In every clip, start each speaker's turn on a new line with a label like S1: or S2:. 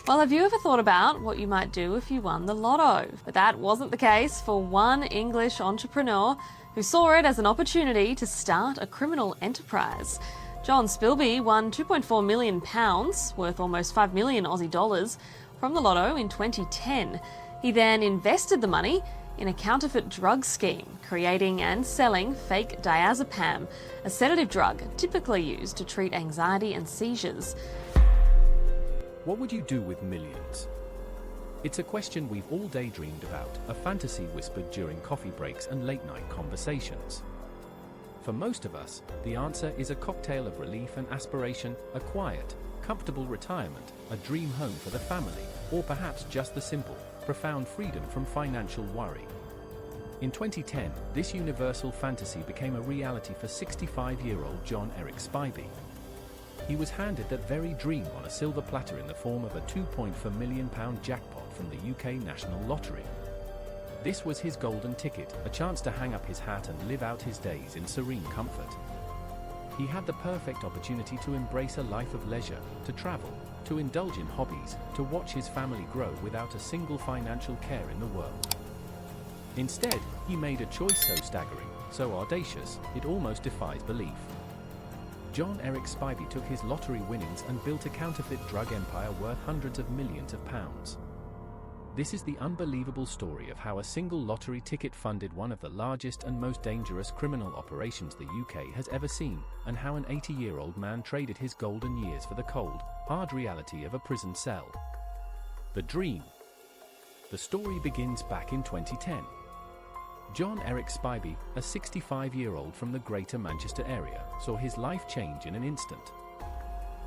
S1: Well, have you ever thought about what you might do if you won the lotto? But that wasn't the case for one English entrepreneur who saw it as an opportunity to start a criminal enterprise. John Spilby won £2.4 million, worth almost 5 million Aussie dollars, from the lotto in 2010. He then invested the money in a counterfeit drug scheme, creating and selling fake diazepam, a sedative drug typically used to treat anxiety and seizures.
S2: What would you do with millions? It's a question we've all daydreamed about, a fantasy whispered during coffee breaks and late-night conversations. For most of us, the answer is a cocktail of relief and aspiration, a quiet, comfortable retirement, a dream home for the family, or perhaps just the simple, profound freedom from financial worry. In 2010, this universal fantasy became a reality for 65-year-old John Eric Spilby. He was handed that very dream on a silver platter in the form of a £2.4 million jackpot from the UK National Lottery. This was his golden ticket, a chance to hang up his hat and live out his days in serene comfort. He had the perfect opportunity to embrace a life of leisure, to travel, to indulge in hobbies, to watch his family grow without a single financial care in the world. Instead, he made a choice so staggering, so audacious, it almost defies belief. John Eric Spilby took his lottery winnings and built a counterfeit drug empire worth hundreds of millions of pounds. This is the unbelievable story of how a single lottery ticket funded one of the largest and most dangerous criminal operations the UK has ever seen, and how an 80-year-old man traded his golden years for the cold, hard reality of a prison cell. The dream. The story begins back in 2010. John Eric Spilby, a 65-year-old from the Greater Manchester area, saw his life change in an instant.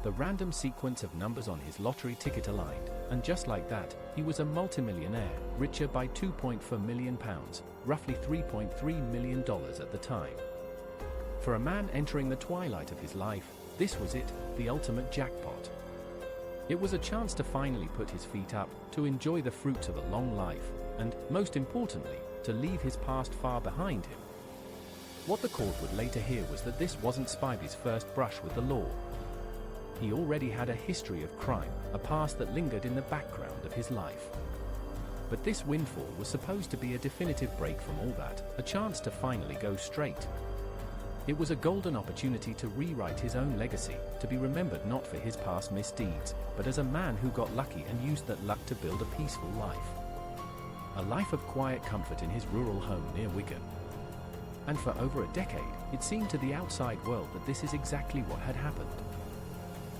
S2: The random sequence of numbers on his lottery ticket aligned, and just like that, he was a multimillionaire, richer by £2.4 million, roughly $3.3 million at the time. For a man entering the twilight of his life, this was it, the ultimate jackpot. It was a chance to finally put his feet up, to enjoy the fruits of a long life, and, most importantly, to leave his past far behind him. What the court would later hear was that this wasn't Spilby's first brush with the law. He already had a history of crime, a past that lingered in the background of his life. But this windfall was supposed to be a definitive break from all that, a chance to finally go straight. It was a golden opportunity to rewrite his own legacy, to be remembered not for his past misdeeds, but as a man who got lucky and used that luck to build a peaceful life. A life of quiet comfort in his rural home near Wigan. And for over a decade, it seemed to the outside world that this is exactly what had happened.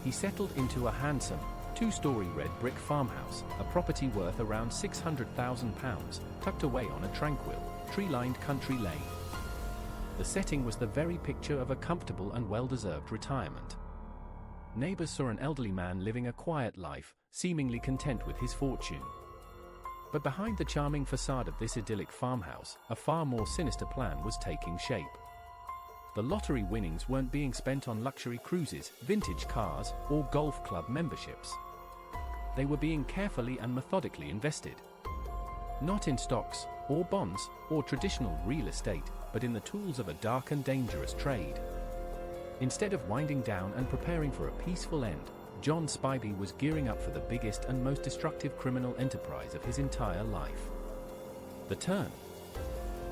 S2: He settled into a handsome, two-story red brick farmhouse, a property worth around £600,000, tucked away on a tranquil, tree-lined country lane. The setting was the very picture of a comfortable and well-deserved retirement. Neighbours saw an elderly man living a quiet life, seemingly content with his fortune. But behind the charming facade of this idyllic farmhouse, a far more sinister plan was taking shape. The lottery winnings weren't being spent on luxury cruises, vintage cars, or golf club memberships. They were being carefully and methodically invested. Not in stocks, or bonds, or traditional real estate, but in the tools of a dark and dangerous trade. Instead of winding down and preparing for a peaceful end, John Spilby was gearing up for the biggest and most destructive criminal enterprise of his entire life. The turn.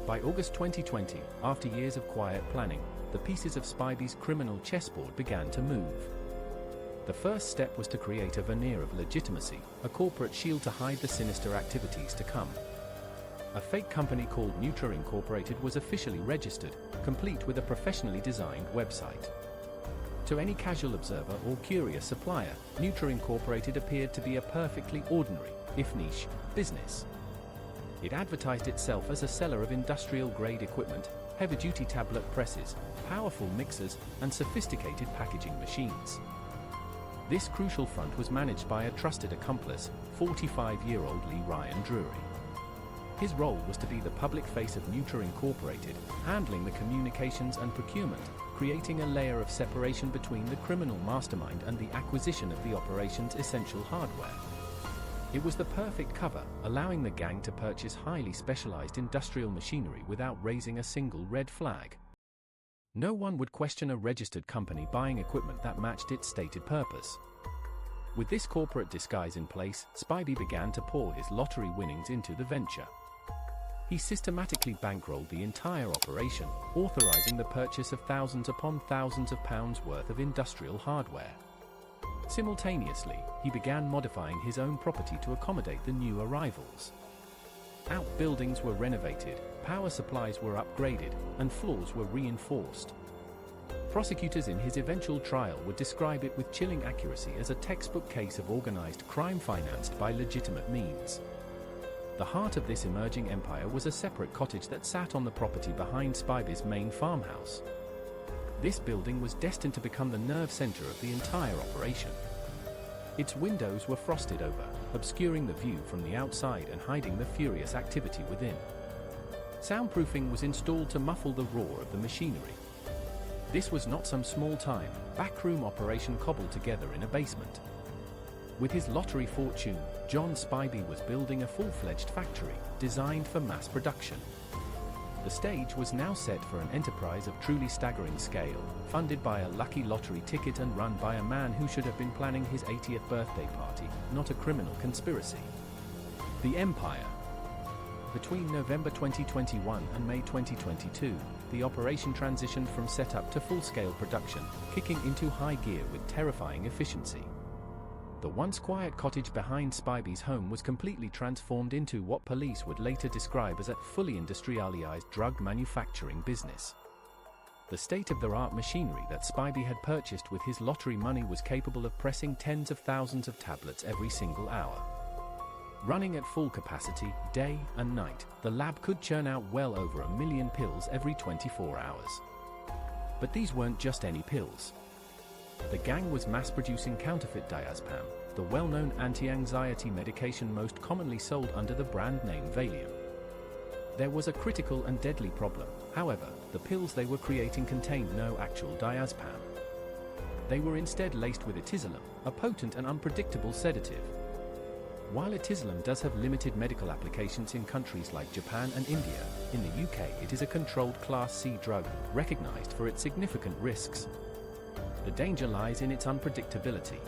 S2: By August 2020, after years of quiet planning, the pieces of Spilby's criminal chessboard began to move. The first step was to create a veneer of legitimacy, a corporate shield to hide the sinister activities to come. A fake company called Nutra Incorporated was officially registered, complete with a professionally designed website. To any casual observer or curious supplier, Nutra Incorporated appeared to be a perfectly ordinary, if niche, business. It advertised itself as a seller of industrial-grade equipment, heavy-duty tablet presses, powerful mixers, and sophisticated packaging machines. This crucial front was managed by a trusted accomplice, 45-year-old Lee Ryan Drury. His role was to be the public face of Nutra Incorporated, handling the communications and procurement, creating a layer of separation between the criminal mastermind and the acquisition of the operation's essential hardware. It was the perfect cover, allowing the gang to purchase highly specialized industrial machinery without raising a single red flag. No one would question a registered company buying equipment that matched its stated purpose. With this corporate disguise in place, Spilby began to pour his lottery winnings into the venture. He systematically bankrolled the entire operation, authorizing the purchase of thousands upon thousands of pounds worth of industrial hardware. Simultaneously, he began modifying his own property to accommodate the new arrivals. Outbuildings were renovated, power supplies were upgraded, and floors were reinforced. Prosecutors in his eventual trial would describe it with chilling accuracy as a textbook case of organized crime financed by legitimate means. The heart of this emerging empire was a separate cottage that sat on the property behind Spilby's main farmhouse. This building was destined to become the nerve center of the entire operation. Its windows were frosted over, obscuring the view from the outside and hiding the furious activity within. Soundproofing was installed to muffle the roar of the machinery. This was not some small-time, backroom operation cobbled together in a basement. With his lottery fortune, John Spilby was building a full-fledged factory, designed for mass production. The stage was now set for an enterprise of truly staggering scale, funded by a lucky lottery ticket and run by a man who should have been planning his 80th birthday party, not a criminal conspiracy. The Empire. Between November 2021 and May 2022, the operation transitioned from setup to full-scale production, kicking into high gear with terrifying efficiency. The once quiet cottage behind Spilby's home was completely transformed into what police would later describe as a fully industrialized drug manufacturing business. The state-of-the-art machinery that Spilby had purchased with his lottery money was capable of pressing tens of thousands of tablets every single hour. Running at full capacity, day and night, the lab could churn out well over 1 million pills every 24 hours. But these weren't just any pills. The gang was mass-producing counterfeit diazepam, the well-known anti-anxiety medication most commonly sold under the brand name Valium. There was a critical and deadly problem. However, the pills they were creating contained no actual diazepam. They were instead laced with etizalum, a potent and unpredictable sedative. While etizalum does have limited medical applications in countries like Japan and India, in the UK it is a controlled Class C drug, recognized for its significant risks. The danger lies in its unpredictability.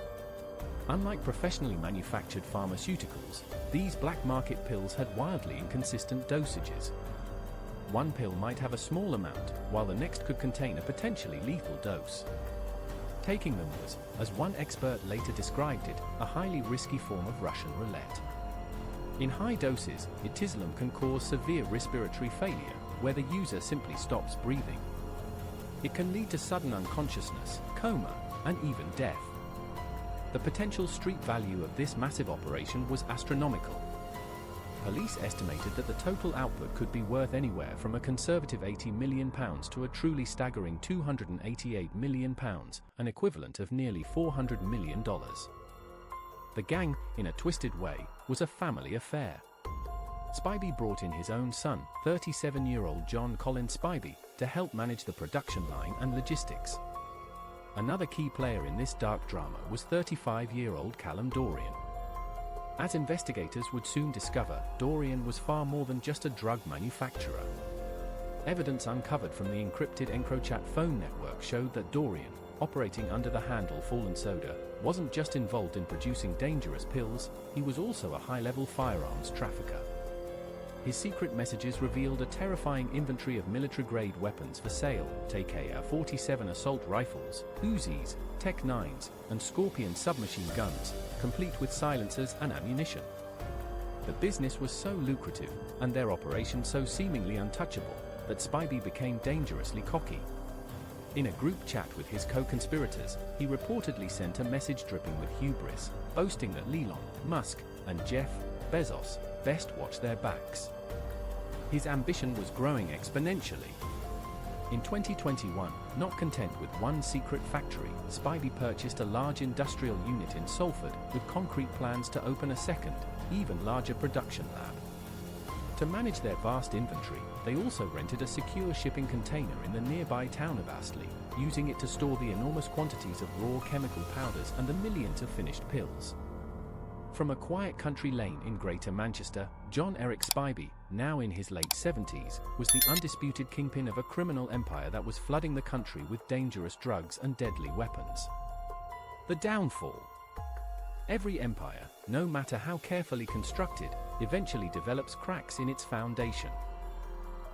S2: Unlike professionally manufactured pharmaceuticals, these black market pills had wildly inconsistent dosages. One pill might have a small amount, while the next could contain a potentially lethal dose. Taking them was, as one expert later described it, a highly risky form of Russian roulette. In high doses, etizalum can cause severe respiratory failure, where the user simply stops breathing. It can lead to sudden unconsciousness, coma, and even death. The potential street value of this massive operation was astronomical. Police estimated that the total output could be worth anywhere from a conservative £80 million to a truly staggering £288 million, an equivalent of nearly $400 million. The gang, in a twisted way, was a family affair. Spilby brought in his own son, 37-year-old John Colin Spilby, to help manage the production line and logistics. Another key player in this dark drama was 35-year-old Callum Dorian. As investigators would soon discover, Dorian was far more than just a drug manufacturer. Evidence uncovered from the encrypted EncroChat phone network showed that Dorian, operating under the handle Fallen Soda, wasn't just involved in producing dangerous pills, he was also a high-level firearms trafficker. His secret messages revealed a terrifying inventory of military-grade weapons for sale, take AR-47 assault rifles, Uzis, Tech-9s, and Scorpion submachine guns, complete with silencers and ammunition. The business was so lucrative, and their operation so seemingly untouchable, that Spilby became dangerously cocky. In a group chat with his co-conspirators, he reportedly sent a message dripping with hubris, boasting that Elon Musk and Jeff Bezos best watch their backs. His ambition was growing exponentially. In 2021, not content with one secret factory, Spilby purchased a large industrial unit in Salford with concrete plans to open a second, even larger production lab. To manage their vast inventory, they also rented a secure shipping container in the nearby town of Astley, using it to store the enormous quantities of raw chemical powders and the millions of finished pills. From a quiet country lane in Greater Manchester, John Eric Spilby, now in his late 70s, was the undisputed kingpin of a criminal empire that was flooding the country with dangerous drugs and deadly weapons. The downfall. Every empire, no matter how carefully constructed, eventually develops cracks in its foundation.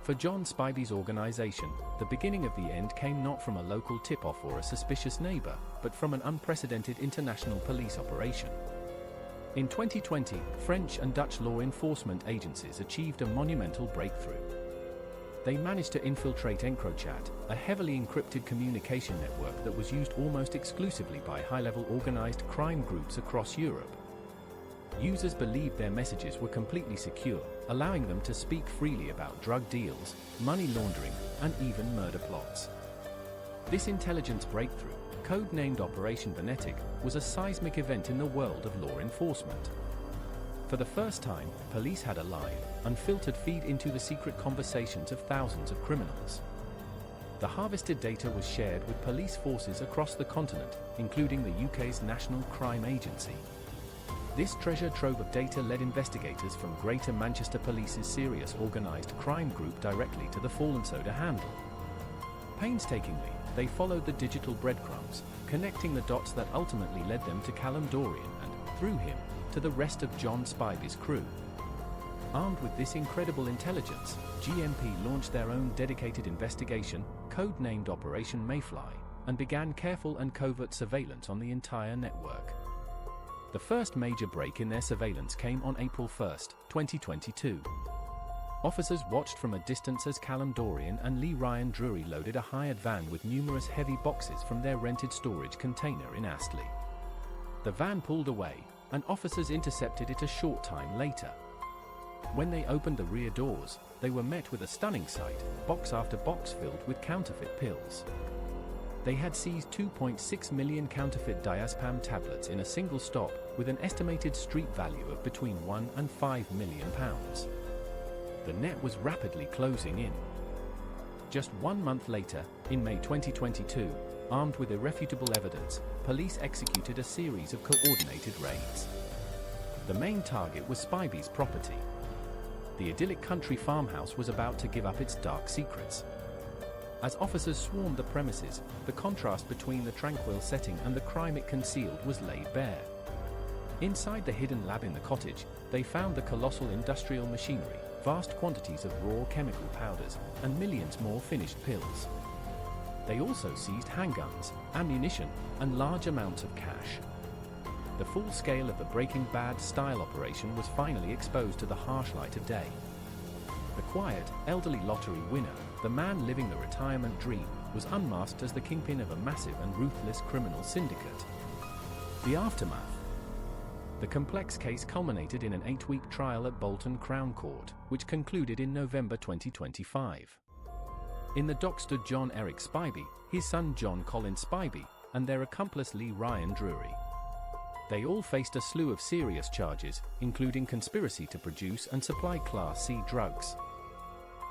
S2: For John Spilby's organization, the beginning of the end came not from a local tip-off or a suspicious neighbor, but from an unprecedented international police operation. In 2020, French and Dutch law enforcement agencies achieved a monumental breakthrough. They managed to infiltrate EncroChat, a heavily encrypted communication network that was used almost exclusively by high-level organized crime groups across Europe. Users believed their messages were completely secure, allowing them to speak freely about drug deals, money laundering, and even murder plots. This intelligence breakthrough, codenamed Operation Venetic, was a seismic event in the world of law enforcement. For the first time, police had a live, unfiltered feed into the secret conversations of thousands of criminals. The harvested data was shared with police forces across the continent, including the UK's National Crime Agency. This treasure trove of data led investigators from Greater Manchester Police's serious organised crime group directly to the fallen soda handle. Painstakingly, they followed the digital breadcrumbs, connecting the dots that ultimately led them to Callum Dorian and, through him, to the rest of John Spilby's crew. Armed with this incredible intelligence, GMP launched their own dedicated investigation, codenamed Operation Mayfly, and began careful and covert surveillance on the entire network. The first major break in their surveillance came on April 1, 2022. Officers watched from a distance as Callum Dorian and Lee Ryan Drury loaded a hired van with numerous heavy boxes from their rented storage container in Astley. The van pulled away, and officers intercepted it a short time later. When they opened the rear doors, they were met with a stunning sight, box after box filled with counterfeit pills. They had seized 2.6 million counterfeit diazepam tablets in a single stop, with an estimated street value of between £1 and £5 million. The net was rapidly closing in. Just 1 month later, in May 2022, armed with irrefutable evidence, police executed a series of coordinated raids. The main target was Spilby's property. The idyllic country farmhouse was about to give up its dark secrets. As officers swarmed the premises, the contrast between the tranquil setting and the crime it concealed was laid bare. Inside the hidden lab in the cottage, they found the colossal industrial machinery, vast quantities of raw chemical powders, and millions more finished pills. They also seized handguns, ammunition, and large amounts of cash. The full scale of the Breaking Bad-style operation was finally exposed to the harsh light of day. The quiet, elderly lottery winner, the man living the retirement dream, was unmasked as the kingpin of a massive and ruthless criminal syndicate. The aftermath. The complex case culminated in an 8-week trial at Bolton Crown Court, which concluded in November 2025. In the dock stood John Eric Spilby, his son John Colin Spilby, and their accomplice Lee Ryan Drury. They all faced a slew of serious charges, including conspiracy to produce and supply Class C drugs.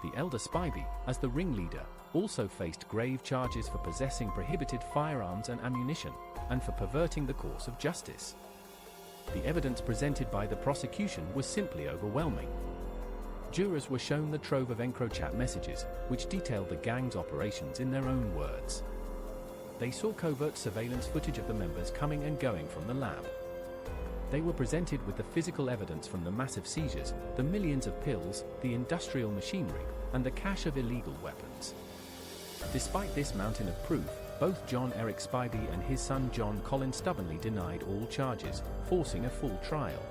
S2: The elder Spilby, as the ringleader, also faced grave charges for possessing prohibited firearms and ammunition, and for perverting the course of justice. The evidence presented by the prosecution was simply overwhelming. Jurors were shown the trove of EncroChat messages, which detailed the gang's operations in their own words. They saw covert surveillance footage of the members coming and going from the lab. They were presented with the physical evidence from the massive seizures, the millions of pills, the industrial machinery, and the cache of illegal weapons. Despite this mountain of proof, both John Eric Spilby and his son John Colin stubbornly denied all charges, forcing a full trial.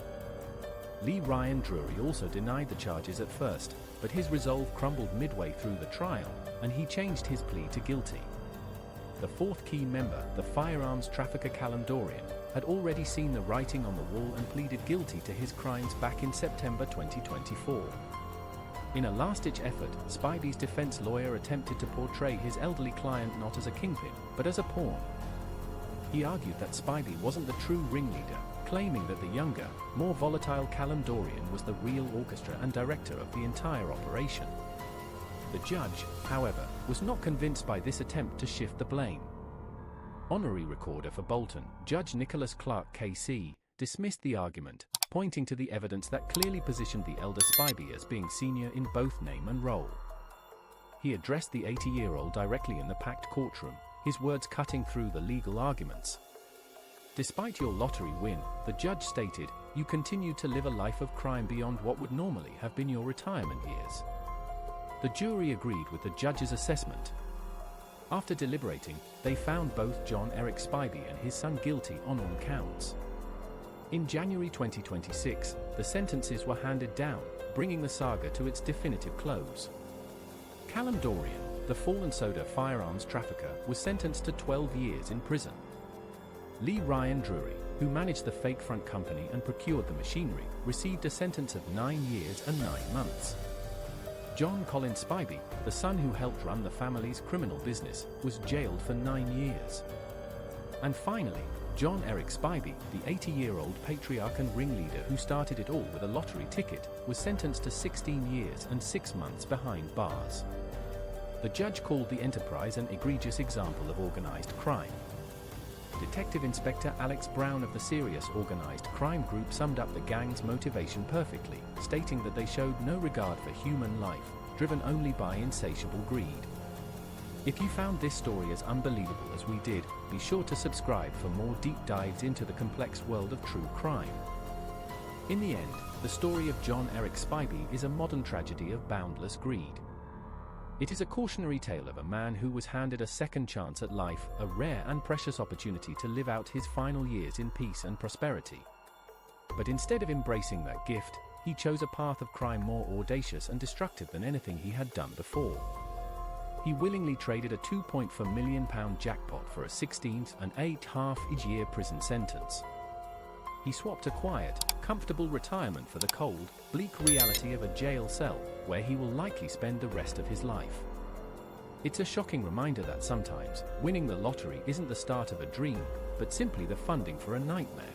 S2: Lee Ryan Drury also denied the charges at first, but his resolve crumbled midway through the trial, and he changed his plea to guilty. The fourth key member, the firearms trafficker Callum Dorian, had already seen the writing on the wall and pleaded guilty to his crimes back in September 2024. In a last-ditch effort, Spilby's defense lawyer attempted to portray his elderly client not as a kingpin, but as a pawn. He argued that Spilby wasn't the true ringleader, claiming that the younger, more volatile Callum Dorian was the real orchestra and director of the entire operation. The judge, however, was not convinced by this attempt to shift the blame. Honorary Recorder for Bolton, Judge Nicholas Clark KC, dismissed the argument, pointing to the evidence that clearly positioned the elder Spilby as being senior in both name and role. He addressed the 80-year-old directly in the packed courtroom, his words cutting through the legal arguments. Despite your lottery win, the judge stated, you continued to live a life of crime beyond what would normally have been your retirement years. The jury agreed with the judge's assessment. After deliberating, they found both John Eric Spilby and his son guilty on all counts. In January 2026, the sentences were handed down, bringing the saga to its definitive close. Callum Dorian, the Fallen Soda firearms trafficker, was sentenced to 12 years in prison. Lee Ryan Drury, who managed the fake front company and procured the machinery, received a sentence of 9 years and 9 months. John Colin Spilby, the son who helped run the family's criminal business, was jailed for 9 years. And finally, John Eric Spilby, the 80-year-old patriarch and ringleader who started it all with a lottery ticket, was sentenced to 16 years and 6 months behind bars. The judge called the enterprise an egregious example of organized crime. Detective Inspector Alex Brown of the Serious Organized Crime Group summed up the gang's motivation perfectly, stating that they showed no regard for human life, driven only by insatiable greed. If you found this story as unbelievable as we did, be sure to subscribe for more deep dives into the complex world of true crime. In the end, the story of John Eric Spilby is a modern tragedy of boundless greed. It is a cautionary tale of a man who was handed a second chance at life, a rare and precious opportunity to live out his final years in peace and prosperity. But instead of embracing that gift, he chose a path of crime more audacious and destructive than anything he had done before. He willingly traded a £2.4 million jackpot for a 16.5-year prison sentence. He swapped a quiet, comfortable retirement for the cold, bleak reality of a jail cell, where he will likely spend the rest of his life. It's a shocking reminder that sometimes, winning the lottery isn't the start of a dream, but simply the funding for a nightmare.